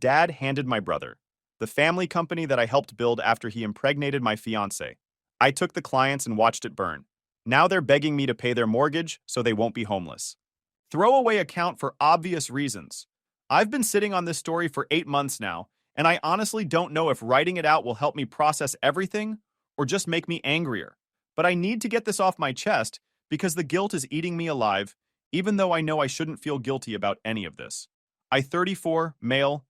Dad handed my brother, the family company that I helped build after he impregnated my fiancée. I took the clients and watched it burn. Now they're begging me to pay their mortgage so they won't be homeless. Throwaway account for obvious reasons. I've been sitting on this story for 8 months now, and I honestly don't know if writing it out will help me process everything or just make me angrier. But I need to get this off my chest because the guilt is eating me alive, even though I know I shouldn't feel guilty about any of this. I 34, male,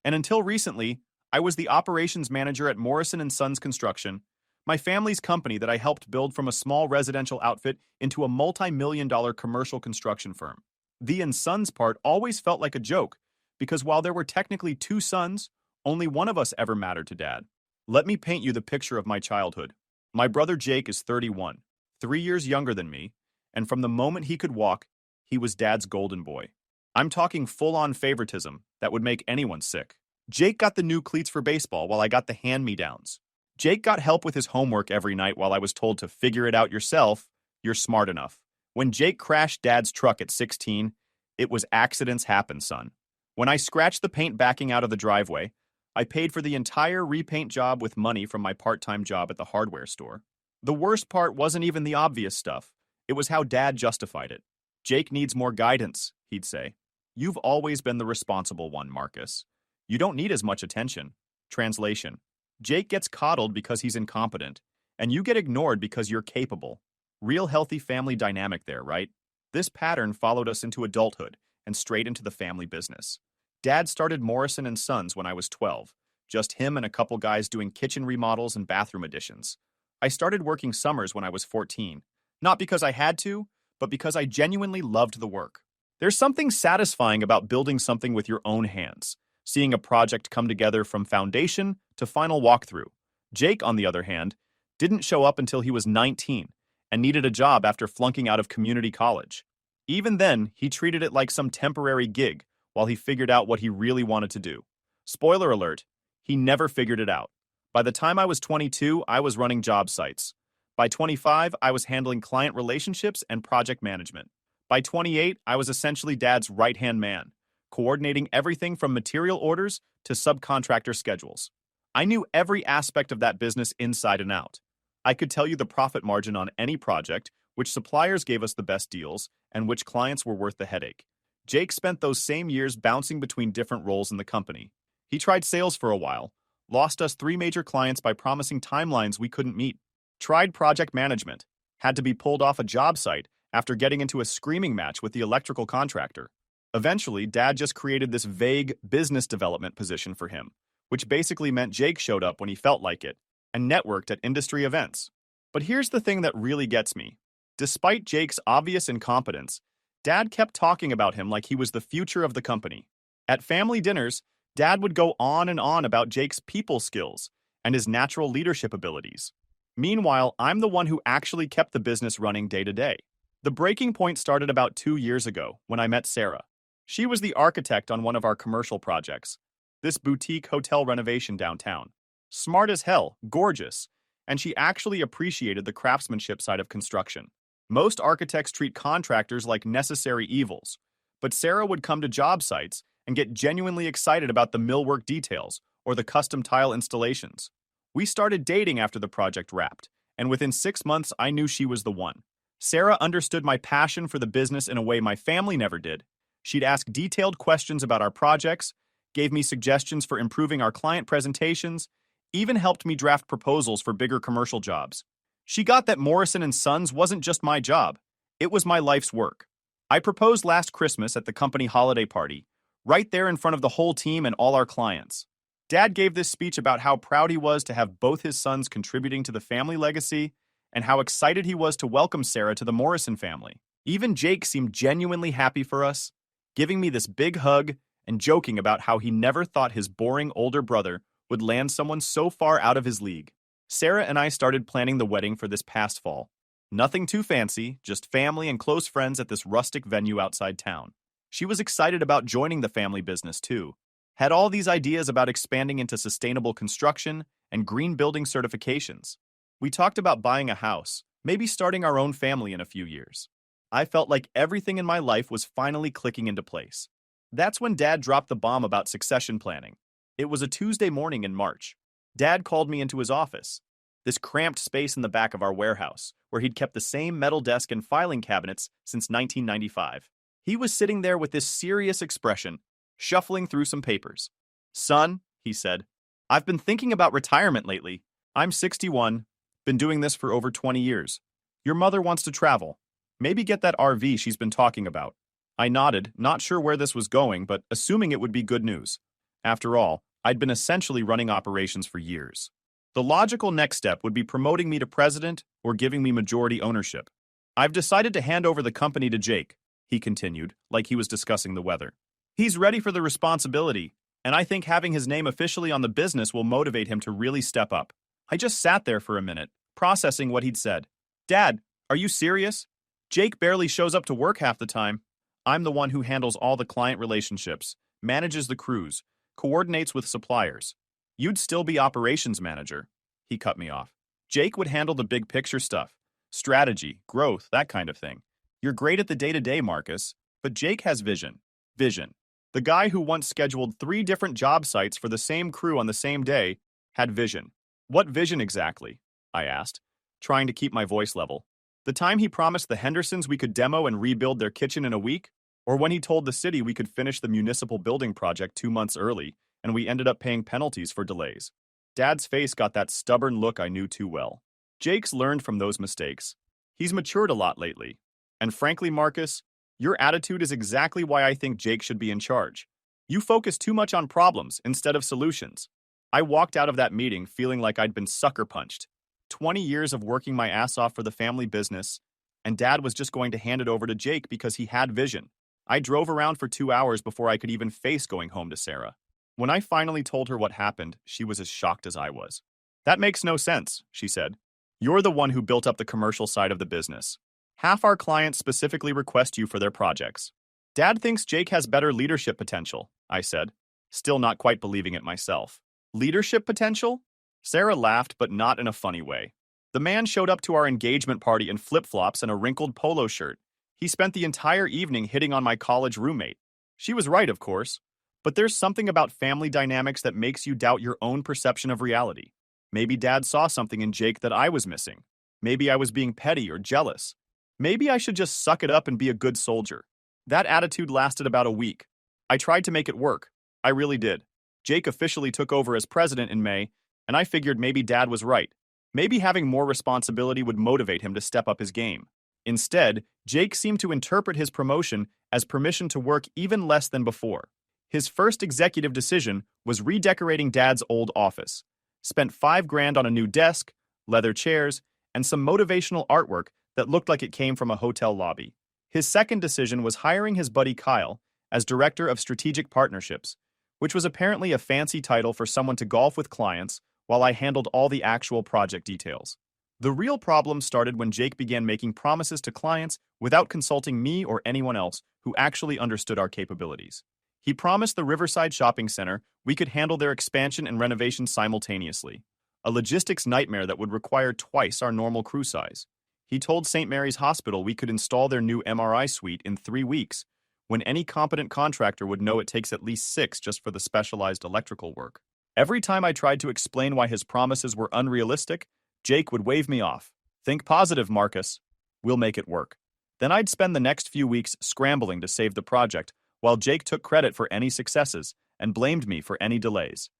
and until recently, I was the operations manager at Morrison and Sons Construction, my family's company that I helped build from a small residential outfit into a multi-million-dollar commercial construction firm. The and Sons part always felt like a joke, because while there were technically two sons, only one of us ever mattered to Dad. Let me paint you the picture of my childhood. My brother Jake is 31, 3 years younger than me, and from the moment he could walk, he was Dad's golden boy. I'm talking full-on favoritism that would make anyone sick. Jake got the new cleats for baseball while I got the hand-me-downs. Jake got help with his homework every night while I was told to figure it out yourself. You're smart enough. When Jake crashed Dad's truck at 16, it was accidents happen, son. When I scratched the paint backing out of the driveway, I paid for the entire repaint job with money from my part-time job at the hardware store. The worst part wasn't even the obvious stuff. It was how Dad justified it. Jake needs more guidance, he'd say. You've always been the responsible one, Marcus. You don't need as much attention. Translation. Jake gets coddled because he's incompetent, and you get ignored because you're capable. Real healthy family dynamic there, right? This pattern followed us into adulthood and straight into the family business. Dad started Morrison and Sons when I was 12, just him and a couple guys doing kitchen remodels and bathroom additions. I started working summers when I was 14, not because I had to, but because I genuinely loved the work. There's something satisfying about building something with your own hands, seeing a project come together from foundation to final walkthrough. Jake, on the other hand, didn't show up until he was 19 and needed a job after flunking out of community college. Even then, he treated it like some temporary gig while he figured out what he really wanted to do. Spoiler alert, he never figured it out. By the time I was 22, I was running job sites. By 25, I was handling client relationships and project management. By 28, I was essentially Dad's right-hand man, coordinating everything from material orders to subcontractor schedules. I knew every aspect of that business inside and out. I could tell you the profit margin on any project, which suppliers gave us the best deals, and which clients were worth the headache. Jake spent those same years bouncing between different roles in the company. He tried sales for a while, lost us 3 major clients by promising timelines we couldn't meet, tried project management, had to be pulled off a job site after getting into a screaming match with the electrical contractor. Eventually, Dad just created this vague business development position for him, which basically meant Jake showed up when he felt like it and networked at industry events. But here's the thing that really gets me. Despite Jake's obvious incompetence, Dad kept talking about him like he was the future of the company. At family dinners, Dad would go on and on about Jake's people skills and his natural leadership abilities. Meanwhile, I'm the one who actually kept the business running day to day. The breaking point started about 2 years ago when I met Sarah. She was the architect on one of our commercial projects, this boutique hotel renovation downtown. Smart as hell, gorgeous, and she actually appreciated the craftsmanship side of construction. Most architects treat contractors like necessary evils, but Sarah would come to job sites and get genuinely excited about the millwork details or the custom tile installations. We started dating after the project wrapped, and within 6 months I knew she was the one. Sarah understood my passion for the business in a way my family never did. She'd ask detailed questions about our projects, gave me suggestions for improving our client presentations, even helped me draft proposals for bigger commercial jobs. She got that Morrison and Sons wasn't just my job, it was my life's work. I proposed last Christmas at the company holiday party, right there in front of the whole team and all our clients. Dad gave this speech about how proud he was to have both his sons contributing to the family legacy and how excited he was to welcome Sarah to the Morrison family. Even Jake seemed genuinely happy for us, giving me this big hug and joking about how he never thought his boring older brother would land someone so far out of his league. Sarah and I started planning the wedding for this past fall. Nothing too fancy, just family and close friends at this rustic venue outside town. She was excited about joining the family business too. Had all these ideas about expanding into sustainable construction and green building certifications. We talked about buying a house, maybe starting our own family in a few years. I felt like everything in my life was finally clicking into place. That's when Dad dropped the bomb about succession planning. It was a Tuesday morning in March. Dad called me into his office, this cramped space in the back of our warehouse, where he'd kept the same metal desk and filing cabinets since 1995. He was sitting there with this serious expression, shuffling through some papers. "Son," he said, "I've been thinking about retirement lately. I'm 61, been doing this for over 20 years. Your mother wants to travel. Maybe get that RV she's been talking about." I nodded, not sure where this was going, but assuming it would be good news. After all, I'd been essentially running operations for years. The logical next step would be promoting me to president or giving me majority ownership. "I've decided to hand over the company to Jake," he continued, like he was discussing the weather. "He's ready for the responsibility, and I think having his name officially on the business will motivate him to really step up." I just sat there for a minute, processing what he'd said. "Dad, are you serious? Jake barely shows up to work half the time. I'm the one who handles all the client relationships, manages the crews, coordinates with suppliers. You'd still be operations manager." He cut me off. "Jake would handle the big picture stuff, strategy, growth, that kind of thing. You're great at the day-to-day, Marcus, but Jake has vision." Vision. The guy who once scheduled 3 different job sites for the same crew on the same day had vision. "What vision exactly?" I asked, trying to keep my voice level. "The time he promised the Hendersons we could demo and rebuild their kitchen in a week? Or when he told the city we could finish the municipal building project 2 months early, and we ended up paying penalties for delays?" Dad's face got that stubborn look I knew too well. Jake's learned from those mistakes. He's matured a lot lately. And frankly, Marcus, your attitude is exactly why I think Jake should be in charge. You focus too much on problems instead of solutions. I walked out of that meeting feeling like I'd been sucker punched. 20 years of working my ass off for the family business, and Dad was just going to hand it over to Jake because he had vision. I drove around for 2 hours before I could even face going home to Sarah. When I finally told her what happened, she was as shocked as I was. "That makes no sense," she said. "You're the one who built up the commercial side of the business. Half our clients specifically request you for their projects." "Dad thinks Jake has better leadership potential," I said, still not quite believing it myself. "Leadership potential?" Sarah laughed, but not in a funny way. "The man showed up to our engagement party in flip-flops and a wrinkled polo shirt. He spent the entire evening hitting on my college roommate." She was right, of course. But there's something about family dynamics that makes you doubt your own perception of reality. Maybe Dad saw something in Jake that I was missing. Maybe I was being petty or jealous. Maybe I should just suck it up and be a good soldier. That attitude lasted about a week. I tried to make it work. I really did. Jake officially took over as president in May, and I figured maybe Dad was right. Maybe having more responsibility would motivate him to step up his game. Instead, Jake seemed to interpret his promotion as permission to work even less than before. His first executive decision was redecorating Dad's old office. Spent $5,000 on a new desk, leather chairs, and some motivational artwork that looked like it came from a hotel lobby. His second decision was hiring his buddy Kyle as Director of Strategic Partnerships, which was apparently a fancy title for someone to golf with clients while I handled all the actual project details. The real problem started when Jake began making promises to clients without consulting me or anyone else who actually understood our capabilities. He promised the Riverside Shopping Center we could handle their expansion and renovation simultaneously, a logistics nightmare that would require twice our normal crew size. He told St. Mary's Hospital we could install their new MRI suite in 3 weeks, when any competent contractor would know it takes at least 6 just for the specialized electrical work. Every time I tried to explain why his promises were unrealistic, Jake would wave me off. "Think positive, Marcus. We'll make it work." Then I'd spend the next few weeks scrambling to save the project, while Jake took credit for any successes and blamed me for any delays.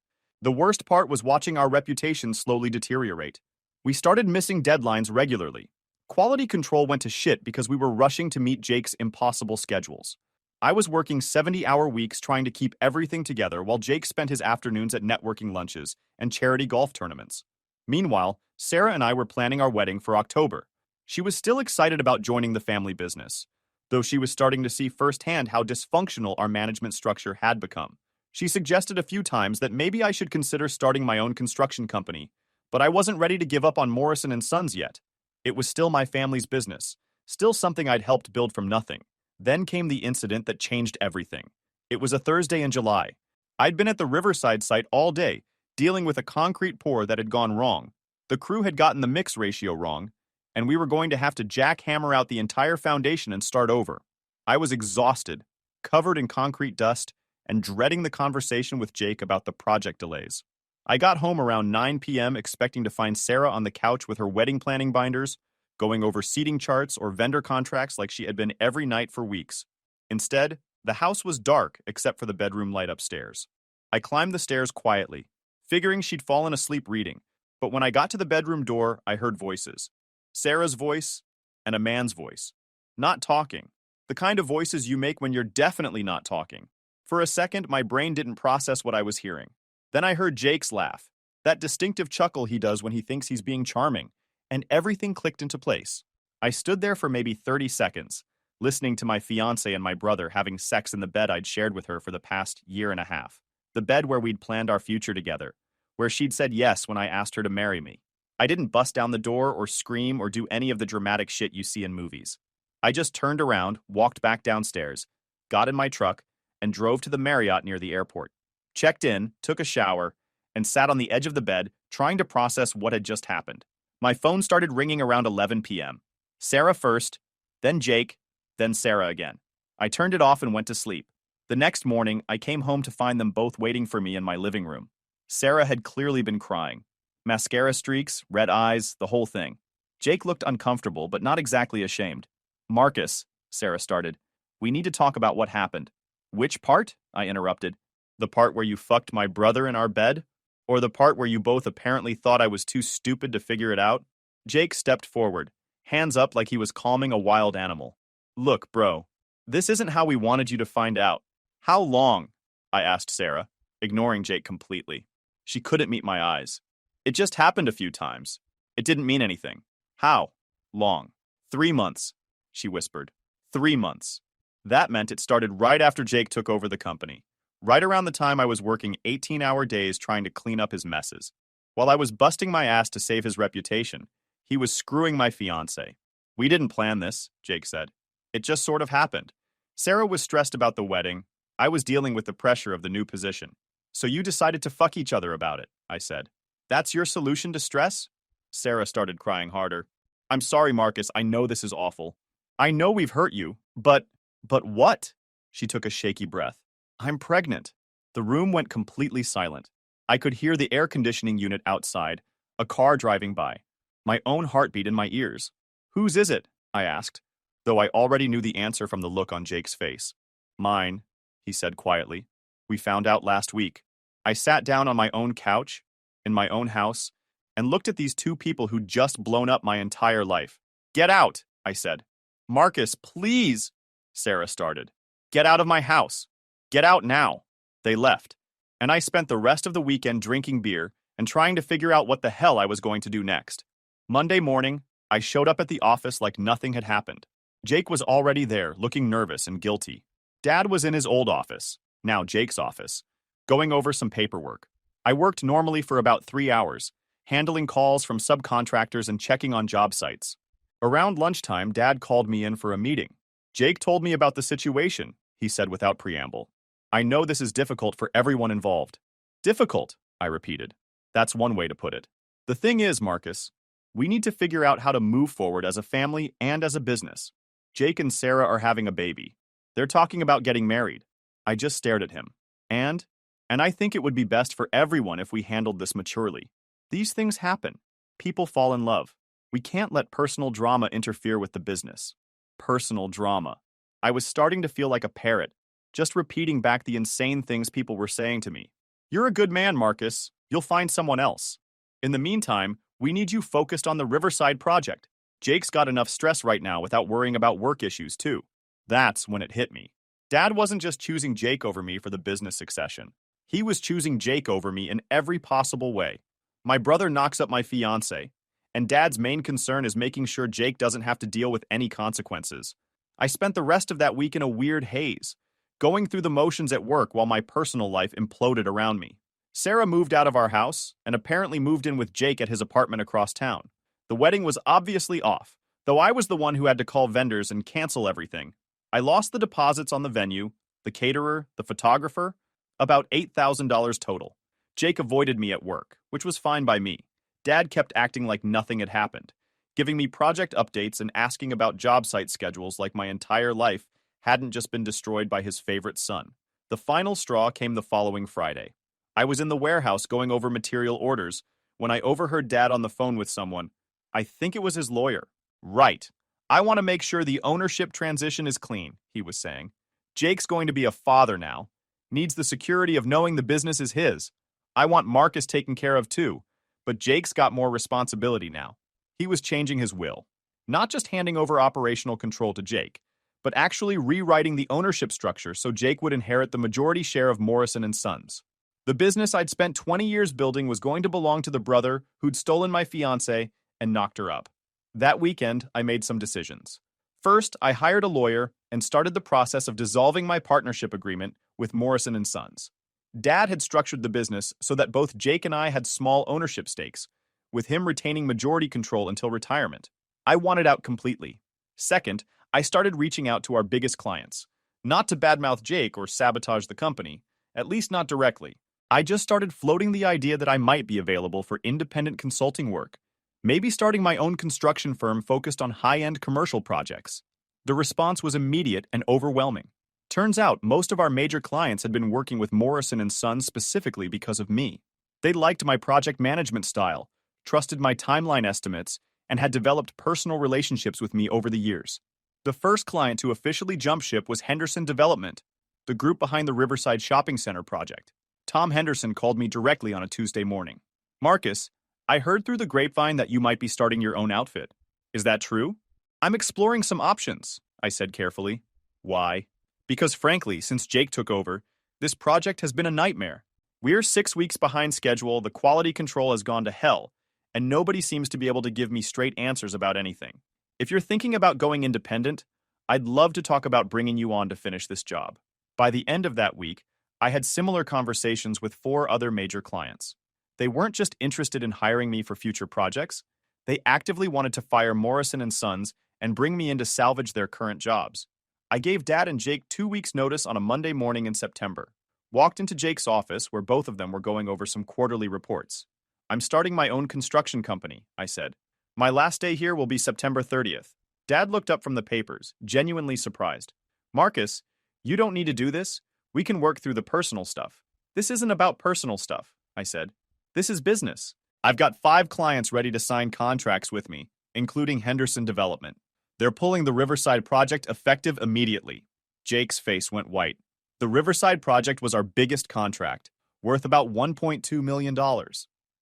The worst part was watching our reputation slowly deteriorate. We started missing deadlines regularly. Quality control went to shit because we were rushing to meet Jake's impossible schedules. I was working 70-hour weeks trying to keep everything together while Jake spent his afternoons at networking lunches and charity golf tournaments. Meanwhile, Sarah and I were planning our wedding for October. She was still excited about joining the family business, though she was starting to see firsthand how dysfunctional our management structure had become. She suggested a few times that maybe I should consider starting my own construction company, but I wasn't ready to give up on Morrison & Sons yet. It was still my family's business, still something I'd helped build from nothing. Then came the incident that changed everything. It was a Thursday in July. I'd been at the Riverside site all day, dealing with a concrete pour that had gone wrong. The crew had gotten the mix ratio wrong, and we were going to have to jackhammer out the entire foundation and start over. I was exhausted, covered in concrete dust, and dreading the conversation with Jake about the project delays. I got home around 9 p.m. expecting to find Sarah on the couch with her wedding planning binders, going over seating charts or vendor contracts like she had been every night for weeks. Instead, the house was dark except for the bedroom light upstairs. I climbed the stairs quietly, figuring she'd fallen asleep reading, but when I got to the bedroom door, I heard voices. Sarah's voice and a man's voice. Not talking. The kind of voices you make when you're definitely not talking. For a second, my brain didn't process what I was hearing. Then I heard Jake's laugh, that distinctive chuckle he does when he thinks he's being charming, and everything clicked into place. I stood there for maybe 30 seconds, listening to my fiancé and my brother having sex in the bed I'd shared with her for the past year and a half. The bed where we'd planned our future together, where she'd said yes when I asked her to marry me. I didn't bust down the door or scream or do any of the dramatic shit you see in movies. I just turned around, walked back downstairs, got in my truck, and drove to the Marriott near the airport. Checked in, took a shower, and sat on the edge of the bed, trying to process what had just happened. My phone started ringing around 11 p.m. Sarah first, then Jake, then Sarah again. I turned it off and went to sleep. The next morning, I came home to find them both waiting for me in my living room. Sarah had clearly been crying. Mascara streaks, red eyes, the whole thing. Jake looked uncomfortable, but not exactly ashamed. "Marcus," Sarah started, "we need to talk about what happened." "Which part?" I interrupted. "The part where you fucked my brother in our bed? Or the part where you both apparently thought I was too stupid to figure it out?" Jake stepped forward, hands up like he was calming a wild animal. "Look, bro, this isn't how we wanted you to find out." "How long?" I asked Sarah, ignoring Jake completely. She couldn't meet my eyes. "It just happened a few times. It didn't mean anything." "How long?" "3 months," she whispered. 3 months. That meant it started right after Jake took over the company, right around the time I was working 18-hour days trying to clean up his messes. While I was busting my ass to save his reputation, he was screwing my fiancée. "We didn't plan this," Jake said. "It just sort of happened." Sarah was stressed about the wedding. I was dealing with the pressure of the new position. "So you decided to fuck each other about it," I said. "That's your solution to stress?" Sarah started crying harder. "I'm sorry, Marcus, I know this is awful. I know we've hurt you, but what?" She took a shaky breath. "I'm pregnant." The room went completely silent. I could hear the air conditioning unit outside, a car driving by, my own heartbeat in my ears. "Whose is it?" I asked, though I already knew the answer from the look on Jake's face. "Mine," he said quietly. "We found out last week." I sat down on my own couch, in my own house, and looked at these two people who'd just blown up my entire life. "Get out," I said. "Marcus, please," Sarah started. "Get out of my house. Get out now." They left, and I spent the rest of the weekend drinking beer and trying to figure out what the hell I was going to do next. Monday morning, I showed up at the office like nothing had happened. Jake was already there, looking nervous and guilty. Dad was in his old office, now Jake's office, going over some paperwork. I worked normally for about 3 hours, handling calls from subcontractors and checking on job sites. Around lunchtime, Dad called me in for a meeting. "Jake told me about the situation," he said without preamble. "I know this is difficult for everyone involved." "Difficult," I repeated. "That's one way to put it. The thing is, Marcus, we need to figure out how to move forward as a family and as a business. Jake and Sarah are having a baby. They're talking about getting married." I just stared at him. And I think it would be best for everyone if we handled this maturely. These things happen. People fall in love. We can't let personal drama interfere with the business. Personal drama. I was starting to feel like a parrot, just repeating back the insane things people were saying to me. "You're a good man, Marcus. You'll find someone else. In the meantime, we need you focused on the Riverside project. Jake's got enough stress right now without worrying about work issues, too." That's when it hit me. Dad wasn't just choosing Jake over me for the business succession. He was choosing Jake over me in every possible way. My brother knocks up my fiancé, and Dad's main concern is making sure Jake doesn't have to deal with any consequences. I spent the rest of that week in a weird haze, going through the motions at work while my personal life imploded around me. Sarah moved out of our house and apparently moved in with Jake at his apartment across town. The wedding was obviously off, though I was the one who had to call vendors and cancel everything. I lost the deposits on the venue, the caterer, the photographer, about $8,000 total. Jake avoided me at work, which was fine by me. Dad kept acting like nothing had happened, giving me project updates and asking about job site schedules like my entire life hadn't just been destroyed by his favorite son. The final straw came the following Friday. I was in the warehouse going over material orders when I overheard Dad on the phone with someone. I think it was his lawyer. Right. I want to make sure the ownership transition is clean, he was saying. Jake's going to be a father now. Needs the security of knowing the business is his. I want Marcus taken care of too, but Jake's got more responsibility now. He was changing his will. Not just handing over operational control to Jake, but actually rewriting the ownership structure so Jake would inherit the majority share of Morrison and Sons. The business I'd spent 20 years building was going to belong to the brother who'd stolen my fiancée and knocked her up. That weekend, I made some decisions. First, I hired a lawyer and started the process of dissolving my partnership agreement with Morrison and Sons. Dad had structured the business so that both Jake and I had small ownership stakes, with him retaining majority control until retirement. I wanted out completely. Second, I started reaching out to our biggest clients. Not to badmouth Jake or sabotage the company, at least not directly. I just started floating the idea that I might be available for independent consulting work, maybe starting my own construction firm focused on high-end commercial projects. The response was immediate and overwhelming. Turns out most of our major clients had been working with Morrison and Sons specifically because of me. They liked my project management style, trusted my timeline estimates, and had developed personal relationships with me over the years. The first client to officially jump ship was Henderson Development, the group behind the Riverside Shopping Center project. Tom Henderson called me directly on a Tuesday morning. Marcus, I heard through the grapevine that you might be starting your own outfit. Is that true? I'm exploring some options, I said carefully. Why? Because frankly, since Jake took over, this project has been a nightmare. We're 6 weeks behind schedule, the quality control has gone to hell, and nobody seems to be able to give me straight answers about anything. If you're thinking about going independent, I'd love to talk about bringing you on to finish this job. By the end of that week, I had similar conversations with 4 other major clients. They weren't just interested in hiring me for future projects, they actively wanted to fire Morrison and Sons and bring me in to salvage their current jobs. I gave Dad and Jake 2 weeks' notice on a Monday morning in September. Walked into Jake's office where both of them were going over some quarterly reports. I'm starting my own construction company, I said. My last day here will be September 30th. Dad looked up from the papers, genuinely surprised. Marcus, you don't need to do this. We can work through the personal stuff. This isn't about personal stuff, I said. This is business. I've got 5 clients ready to sign contracts with me, including Henderson Development. They're pulling the Riverside project effective immediately. Jake's face went white. The Riverside project was our biggest contract, worth about $1.2 million.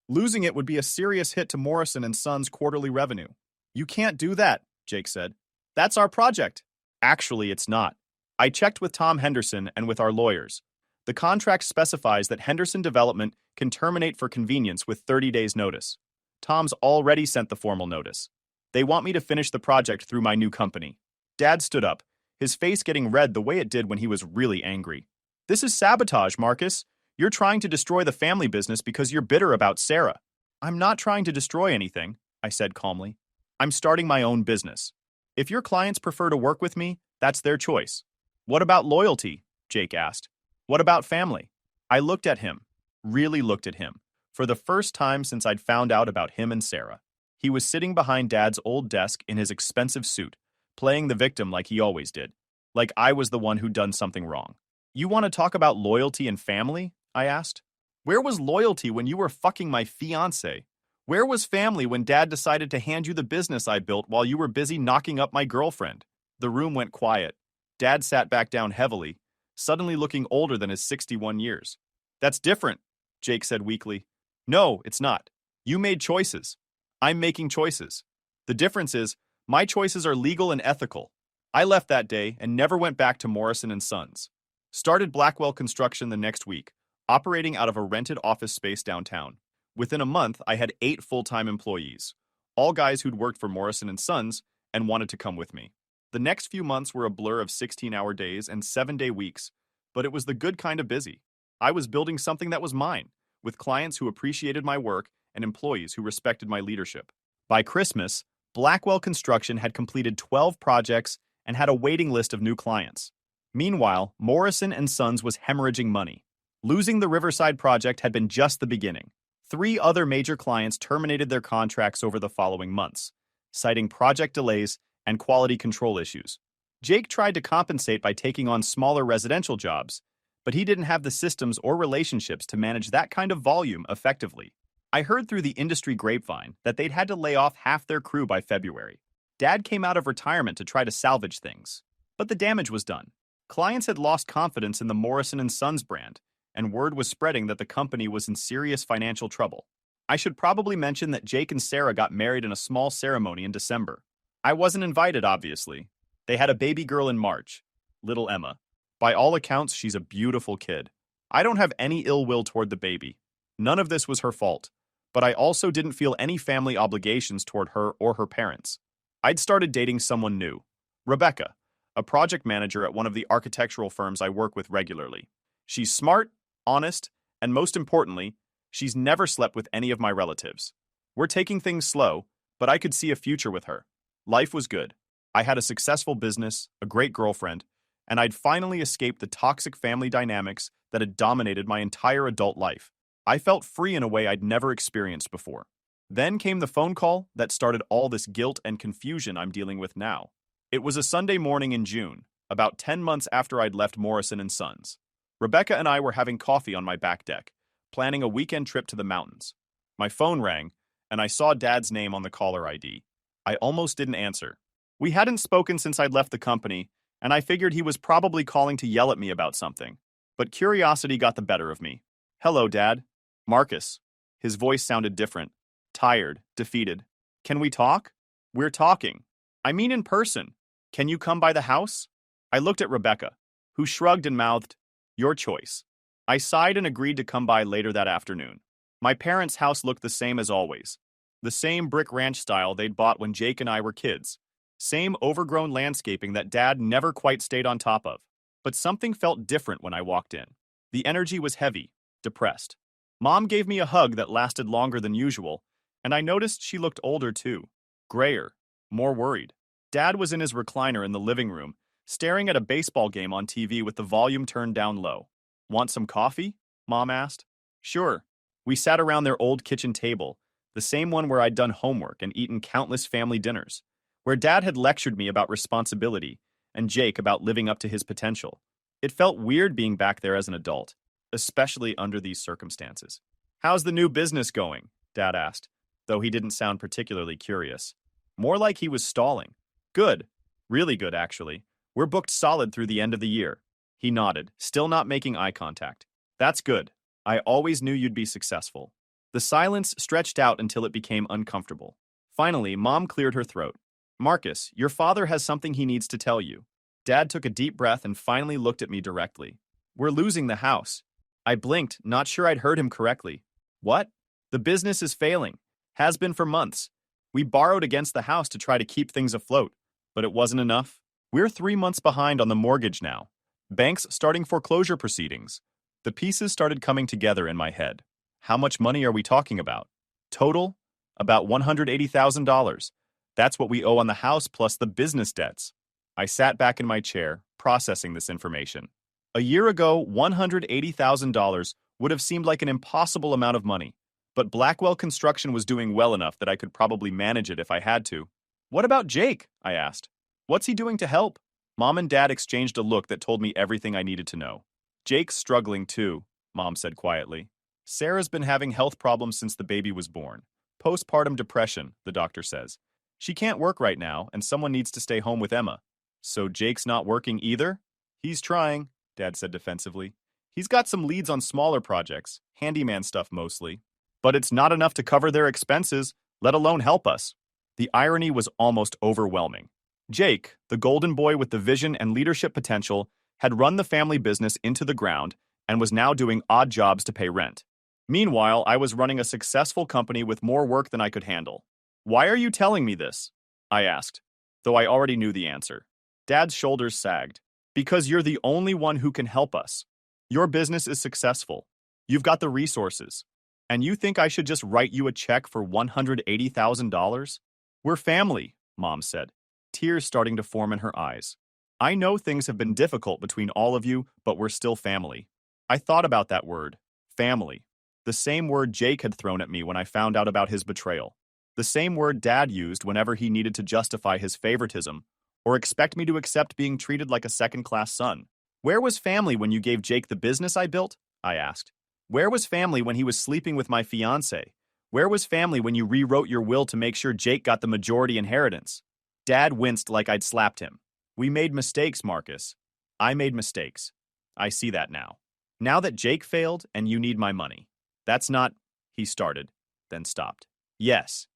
Losing it would be a serious hit to Morrison and Sons' quarterly revenue. You can't do that, Jake said. That's our project. Actually, it's not. I checked with Tom Henderson and with our lawyers. The contract specifies that Henderson Development can terminate for convenience with 30 days' notice. Tom's already sent the formal notice. They want me to finish the project through my new company. Dad stood up, his face getting red the way it did when he was really angry. This is sabotage, Marcus. You're trying to destroy the family business because you're bitter about Sarah. I'm not trying to destroy anything, I said calmly. I'm starting my own business. If your clients prefer to work with me, that's their choice. What about loyalty? Jake asked. What about family? I looked at him, really looked at him, for the first time since I'd found out about him and Sarah. He was sitting behind Dad's old desk in his expensive suit, playing the victim like he always did, like I was the one who'd done something wrong. You want to talk about loyalty and family? I asked. Where was loyalty when you were fucking my fiancé? Where was family when Dad decided to hand you the business I built while you were busy knocking up my girlfriend? The room went quiet. Dad sat back down heavily, suddenly looking older than his 61 years. That's different, Jake said weakly. No, it's not. You made choices. I'm making choices. The difference is, my choices are legal and ethical. I left that day and never went back to Morrison and Sons. Started Blackwell Construction the next week, operating out of a rented office space downtown. Within a month, I had 8 full-time employees, all guys who'd worked for Morrison and Sons and wanted to come with me. The next few months were a blur of 16-hour days and 7-day weeks, but it was the good kind of busy. I was building something that was mine, with clients who appreciated my work and employees who respected my leadership. By Christmas, Blackwell Construction had completed 12 projects and had a waiting list of new clients. Meanwhile, Morrison and Sons was hemorrhaging money. Losing the Riverside project had been just the beginning. 3 other major clients terminated their contracts over the following months, citing project delays and quality control issues. Jake tried to compensate by taking on smaller residential jobs, but he didn't have the systems or relationships to manage that kind of volume effectively. I heard through the industry grapevine that they'd had to lay off half their crew by February. Dad came out of retirement to try to salvage things, but the damage was done. Clients had lost confidence in the Morrison & Sons brand, and word was spreading that the company was in serious financial trouble. I should probably mention that Jake and Sarah got married in a small ceremony in December. I wasn't invited, obviously. They had a baby girl in March, little Emma. By all accounts, she's a beautiful kid. I don't have any ill will toward the baby. None of this was her fault, but I also didn't feel any family obligations toward her or her parents. I'd started dating someone new, Rebecca, a project manager at one of the architectural firms I work with regularly. She's smart, honest, and most importantly, she's never slept with any of my relatives. We're taking things slow, but I could see a future with her. Life was good. I had a successful business, a great girlfriend, and I'd finally escaped the toxic family dynamics that had dominated my entire adult life. I felt free in a way I'd never experienced before. Then came the phone call that started all this guilt and confusion I'm dealing with now. It was a Sunday morning in June, about 10 months after I'd left Morrison & Sons. Rebecca and I were having coffee on my back deck, planning a weekend trip to the mountains. My phone rang, and I saw Dad's name on the caller ID. I almost didn't answer. We hadn't spoken since I'd left the company, and I figured he was probably calling to yell at me about something. But curiosity got the better of me. "Hello, Dad." "Marcus." His voice sounded different. Tired, defeated. "Can we talk?" "We're talking. I mean in person. Can you come by the house?" I looked at Rebecca, who shrugged and mouthed, "Your choice." I sighed and agreed to come by later that afternoon. My parents' house looked the same as always. The same brick ranch style they'd bought when Jake and I were kids. Same overgrown landscaping that Dad never quite stayed on top of. But something felt different when I walked in. The energy was heavy, depressed. Mom gave me a hug that lasted longer than usual, and I noticed she looked older too. Grayer, more worried. Dad was in his recliner in the living room, staring at a baseball game on TV with the volume turned down low. "Want some coffee?" Mom asked. "Sure." We sat around their old kitchen table, the same one where I'd done homework and eaten countless family dinners, where Dad had lectured me about responsibility and Jake about living up to his potential. It felt weird being back there as an adult, especially under these circumstances. "How's the new business going?" Dad asked, though he didn't sound particularly curious. More like he was stalling. "Good. Really good, actually. We're booked solid through the end of the year." He nodded, still not making eye contact. "That's good. I always knew you'd be successful." The silence stretched out until it became uncomfortable. Finally, Mom cleared her throat. "Marcus, your father has something he needs to tell you." Dad took a deep breath and finally looked at me directly. "We're losing the house." I blinked, not sure I'd heard him correctly. "What?" "The business is failing. Has been for months. We borrowed against the house to try to keep things afloat, but it wasn't enough. We're 3 months behind on the mortgage now. Banks starting foreclosure proceedings." The pieces started coming together in my head. "How much money are we talking about?" "Total? About $180,000. That's what we owe on the house plus the business debts." I sat back in my chair, processing this information. A year ago, $180,000 would have seemed like an impossible amount of money, but Blackwell Construction was doing well enough that I could probably manage it if I had to. "What about Jake?" I asked. "What's he doing to help?" Mom and Dad exchanged a look that told me everything I needed to know. "Jake's struggling too," Mom said quietly. "Sarah's been having health problems since the baby was born. Postpartum depression, the doctor says. She can't work right now, and someone needs to stay home with Emma." "So Jake's not working either?" "He's trying," Dad said defensively. "He's got some leads on smaller projects, handyman stuff mostly. But it's not enough to cover their expenses, let alone help us." The irony was almost overwhelming. Jake, the golden boy with the vision and leadership potential, had run the family business into the ground and was now doing odd jobs to pay rent. Meanwhile, I was running a successful company with more work than I could handle. "Why are you telling me this?" I asked, though I already knew the answer. Dad's shoulders sagged. "Because you're the only one who can help us. Your business is successful. You've got the resources. And you think I should just write you a check for $180,000? We're family," Mom said, tears starting to form in her eyes. "I know things have been difficult between all of you, but we're still family." I thought about that word, family. The same word Jake had thrown at me when I found out about his betrayal. The same word Dad used whenever he needed to justify his favoritism Or expect me to accept being treated like a second-class son? Where was family when you gave Jake the business I built? I asked. Where was family when he was sleeping with my fiancée? Where was family when you rewrote your will to make sure Jake got the majority inheritance? Dad winced like I'd slapped him. We made mistakes, Marcus. I made mistakes. I see that now. Now that Jake failed and you need my money. That's not, he started, then stopped. Yes,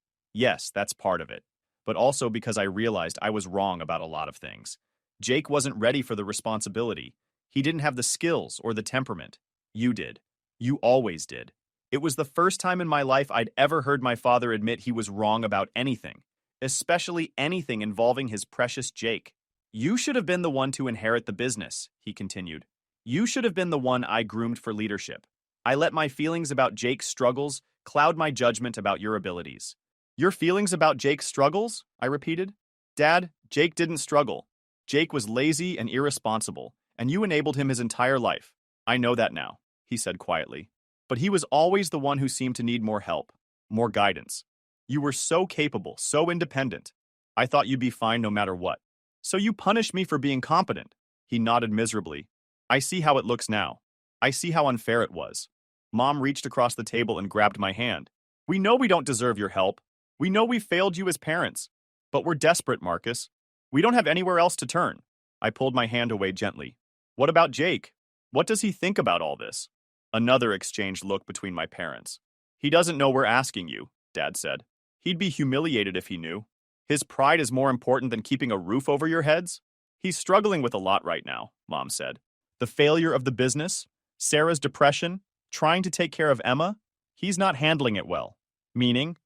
that's part of it. But also because I realized I was wrong about a lot of things. Jake wasn't ready for the responsibility. He didn't have the skills or the temperament. You did. You always did. It was the first time in my life I'd ever heard my father admit he was wrong about anything, especially anything involving his precious Jake. You should have been the one to inherit the business, he continued. You should have been the one I groomed for leadership. I let my feelings about Jake's struggles cloud my judgment about your abilities. Your feelings about Jake's struggles? I repeated. Dad, Jake didn't struggle. Jake was lazy and irresponsible, and you enabled him his entire life. I know that now, he said quietly. But he was always the one who seemed to need more help, more guidance. You were so capable, so independent. I thought you'd be fine no matter what. So you punished me for being competent. He nodded miserably. I see how it looks now. I see how unfair it was. Mom reached across the table and grabbed my hand. We know we don't deserve your help. We know we failed you as parents. But we're desperate, Marcus. We don't have anywhere else to turn. I pulled my hand away gently. What about Jake? What does he think about all this? Another exchanged look between my parents. He doesn't know we're asking you, Dad said. He'd be humiliated if he knew. His pride is more important than keeping a roof over your heads? He's struggling with a lot right now, Mom said. The failure of the business, Sarah's depression, trying to take care of Emma. He's not handling it well. Meaning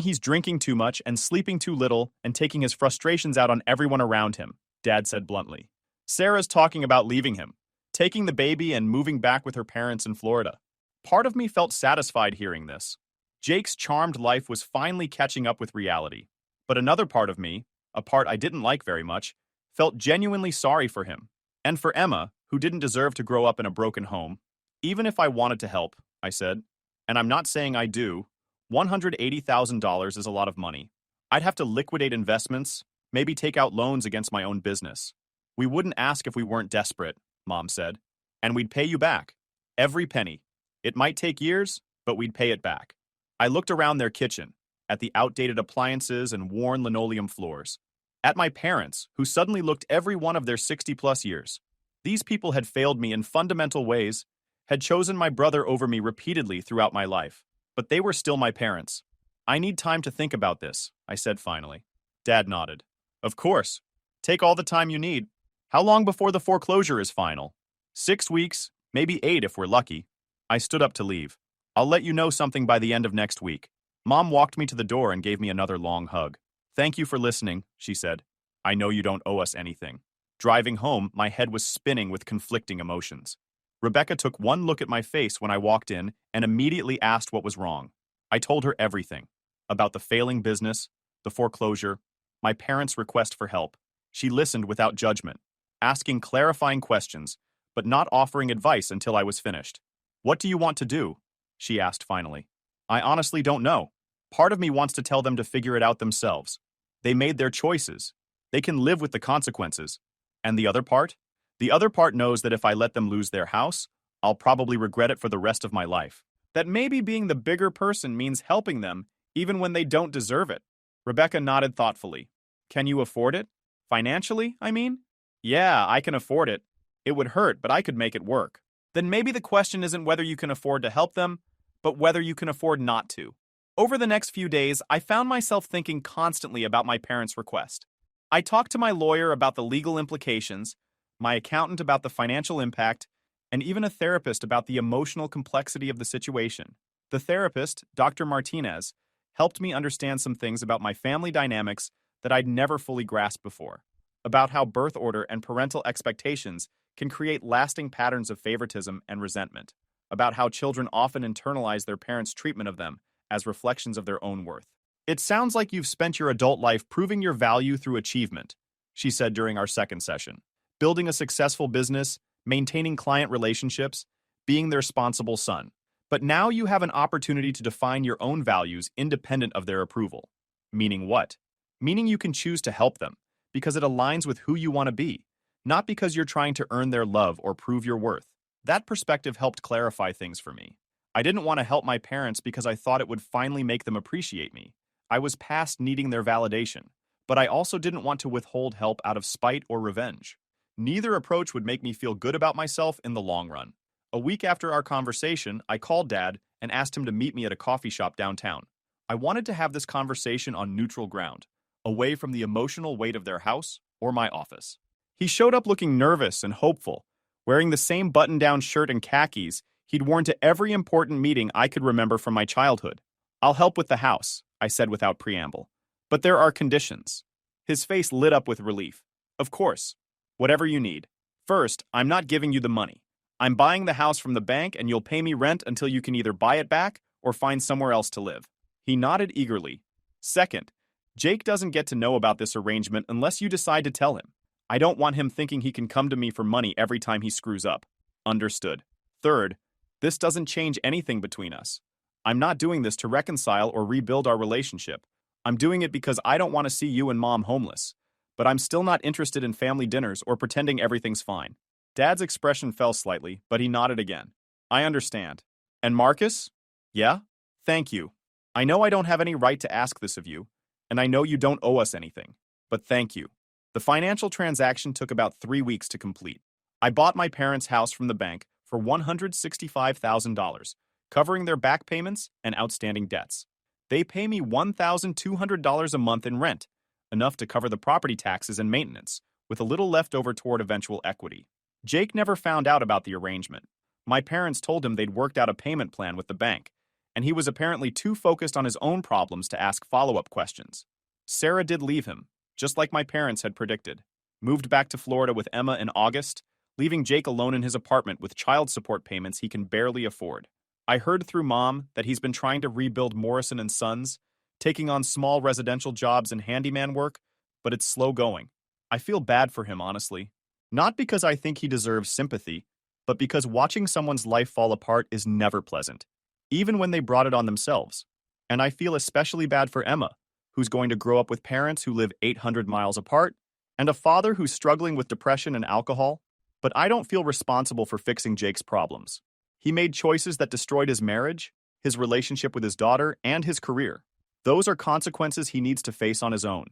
he's drinking too much and sleeping too little and taking his frustrations out on everyone around him, Dad said bluntly. Sarah's talking about leaving him, taking the baby and moving back with her parents in Florida. Part of me felt satisfied hearing this. Jake's charmed life was finally catching up with reality. But another part of me, a part I didn't like very much, felt genuinely sorry for him. And for Emma, who didn't deserve to grow up in a broken home. Even if I wanted to help, I said, and I'm not saying I do, $180,000 is a lot of money. I'd have to liquidate investments, maybe take out loans against my own business. We wouldn't ask if we weren't desperate, Mom said, and we'd pay you back. Every penny. It might take years, but we'd pay it back. I looked around their kitchen, at the outdated appliances and worn linoleum floors, at my parents, who suddenly looked every one of their 60-plus years. These people had failed me in fundamental ways, had chosen my brother over me repeatedly throughout my life, but they were still my parents. I need time to think about this, I said finally. Dad nodded. Of course. Take all the time you need. How long before the foreclosure is final? 6 weeks, maybe 8 if we're lucky. I stood up to leave. I'll let you know something by the end of next week. Mom walked me to the door and gave me another long hug. Thank you for listening, she said. I know you don't owe us anything. Driving home, my head was spinning with conflicting emotions. Rebecca took one look at my face when I walked in and immediately asked what was wrong. I told her everything. About the failing business, the foreclosure, my parents' request for help. She listened without judgment, asking clarifying questions, but not offering advice until I was finished. What do you want to do? She asked finally. I honestly don't know. Part of me wants to tell them to figure it out themselves. They made their choices. They can live with the consequences. And the other part? The other part knows that if I let them lose their house, I'll probably regret it for the rest of my life. That maybe being the bigger person means helping them, even when they don't deserve it. Rebecca nodded thoughtfully. Can you afford it? Financially, I mean? Yeah, I can afford it. It would hurt, but I could make it work. Then maybe the question isn't whether you can afford to help them, but whether you can afford not to. Over the next few days, I found myself thinking constantly about my parents' request. I talked to my lawyer about the legal implications, my accountant about the financial impact, and even a therapist about the emotional complexity of the situation. The therapist, Dr. Martinez, helped me understand some things about my family dynamics that I'd never fully grasped before, about how birth order and parental expectations can create lasting patterns of favoritism and resentment, about how children often internalize their parents' treatment of them as reflections of their own worth. It sounds like you've spent your adult life proving your value through achievement, she said during our second session. Building a successful business, maintaining client relationships, being their responsible son. But now you have an opportunity to define your own values independent of their approval. Meaning what? Meaning you can choose to help them, because it aligns with who you want to be, not because you're trying to earn their love or prove your worth. That perspective helped clarify things for me. I didn't want to help my parents because I thought it would finally make them appreciate me. I was past needing their validation, but I also didn't want to withhold help out of spite or revenge. Neither approach would make me feel good about myself in the long run. A week after our conversation, I called Dad and asked him to meet me at a coffee shop downtown. I wanted to have this conversation on neutral ground, away from the emotional weight of their house or my office. He showed up looking nervous and hopeful, wearing the same button-down shirt and khakis he'd worn to every important meeting I could remember from my childhood. "I'll help with the house," I said without preamble. "But there are conditions." His face lit up with relief. "Of course. Whatever you need. First, I'm not giving you the money. I'm buying the house from the bank and you'll pay me rent until you can either buy it back or find somewhere else to live." He nodded eagerly. "Second, Jake doesn't get to know about this arrangement unless you decide to tell him. I don't want him thinking he can come to me for money every time he screws up." Understood. "Third, this doesn't change anything between us. I'm not doing this to reconcile or rebuild our relationship. I'm doing it because I don't want to see you and Mom homeless. But I'm still not interested in family dinners or pretending everything's fine." Dad's expression fell slightly, but he nodded again. "I understand. And Marcus? Yeah? Thank you. I know I don't have any right to ask this of you, and I know you don't owe us anything. But thank you." The financial transaction took about 3 weeks to complete. I bought my parents' house from the bank for $165,000, covering their back payments and outstanding debts. They pay me $1,200 a month in rent, enough to cover the property taxes and maintenance, with a little left over toward eventual equity. Jake never found out about the arrangement. My parents told him they'd worked out a payment plan with the bank, and he was apparently too focused on his own problems to ask follow-up questions. Sarah did leave him, just like my parents had predicted. Moved back to Florida with Emma in August, leaving Jake alone in his apartment with child support payments he can barely afford. I heard through Mom that he's been trying to rebuild Morrison and Sons, taking on small residential jobs and handyman work, but it's slow going. I feel bad for him, honestly. Not because I think he deserves sympathy, but because watching someone's life fall apart is never pleasant, even when they brought it on themselves. And I feel especially bad for Emma, who's going to grow up with parents who live 800 miles apart, and a father who's struggling with depression and alcohol. But I don't feel responsible for fixing Jake's problems. He made choices that destroyed his marriage, his relationship with his daughter, and his career. Those are consequences he needs to face on his own.